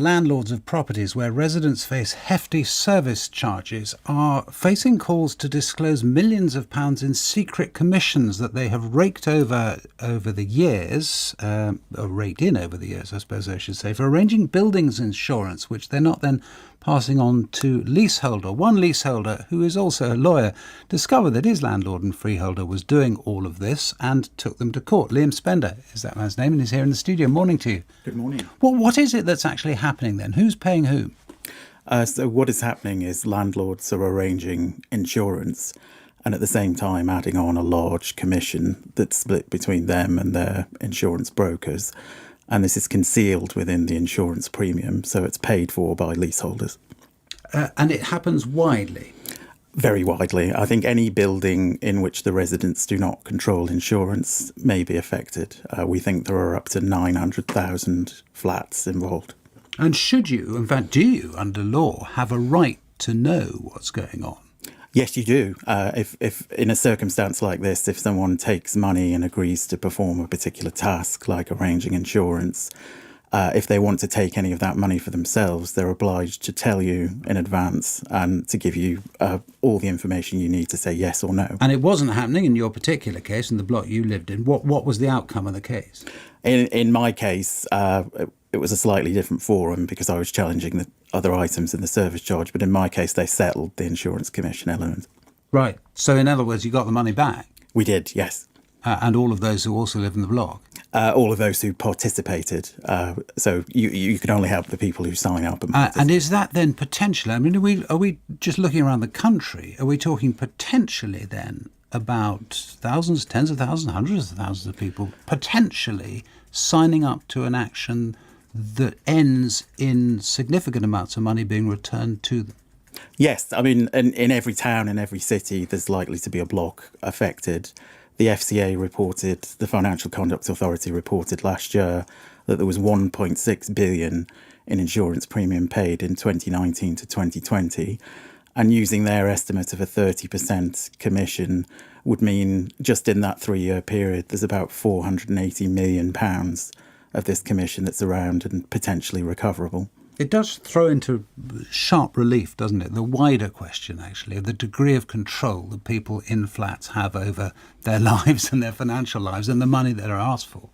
Landlords of properties where residents face hefty service charges are facing calls to disclose millions of pounds in secret commissions that they have raked over the years, or raked in over the years, I suppose I should say, for arranging buildings insurance, which they're not then passing on to leaseholder. One leaseholder, who is also a lawyer, discovered that his landlord and freeholder was doing all of this and took them to court. Liam Spender is that man's name, and he's here in the studio. Morning to you. Good morning. Well, what is it that's actually happening then? Who's paying who? So what is happening is landlords are arranging insurance and at the same time adding on a large commission that's split between them and their insurance brokers. And this is concealed within the insurance premium, so it's paid for by leaseholders. And it happens widely? Very widely. I think any building in which the residents do not control insurance may be affected. We think there are up to 900,000 flats involved. And should you, in fact, do you, under law, have a right to know what's going on? Yes, you do. If in a circumstance like this, if someone takes money and agrees to perform a particular task, like arranging insurance, if they want to take any of that money for themselves, they're obliged to tell you in advance and to give you all the information you need to say yes or no. And it wasn't happening in your particular case, in the block you lived in. What was the outcome of the case? In my case, it was a slightly different forum because I was challenging the other items in the service charge. But in my case, they settled the insurance commission element. Right. So in other words, you got the money back? We did, yes. And all of those who also live in the block? All of those who participated. So you can only help the people who sign up. And is that then potentially, I mean, are we just looking around the country, are we talking potentially then about thousands, tens of thousands, hundreds of thousands of people potentially signing up to an action that ends in significant amounts of money being returned to them? Yes, I mean, in every town, in every city, there's likely to be a block affected. The FCA reported, the Financial Conduct Authority reported last year that there was 1.6 billion in insurance premium paid in 2019 to 2020. And using their estimate of a 30% commission would mean just in that 3-year period, there's about £480 million of this commission that's around and potentially recoverable. It does throw into sharp relief, doesn't it, the wider question, actually, of the degree of control that people in flats have over their lives and their financial lives and the money that are asked for.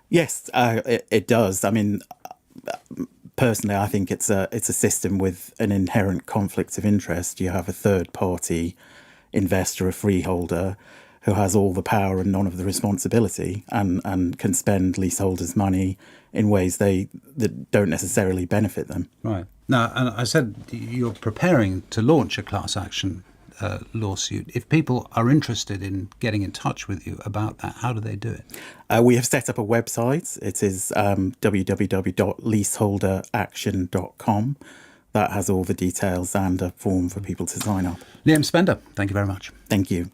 Yes, it does. I mean, personally, I think it's a system with an inherent conflict of interest. You have a third-party investor, a freeholder, who has all the power and none of the responsibility and can spend leaseholders' money in ways that don't necessarily benefit them. Right. Now, and I said you're preparing to launch a class action lawsuit. If people are interested in getting in touch with you about that, how do they do it? We have set up a website. It is www.leaseholderaction.com. That has all the details and a form for people to sign up. Liam Spender, thank you very much. Thank you.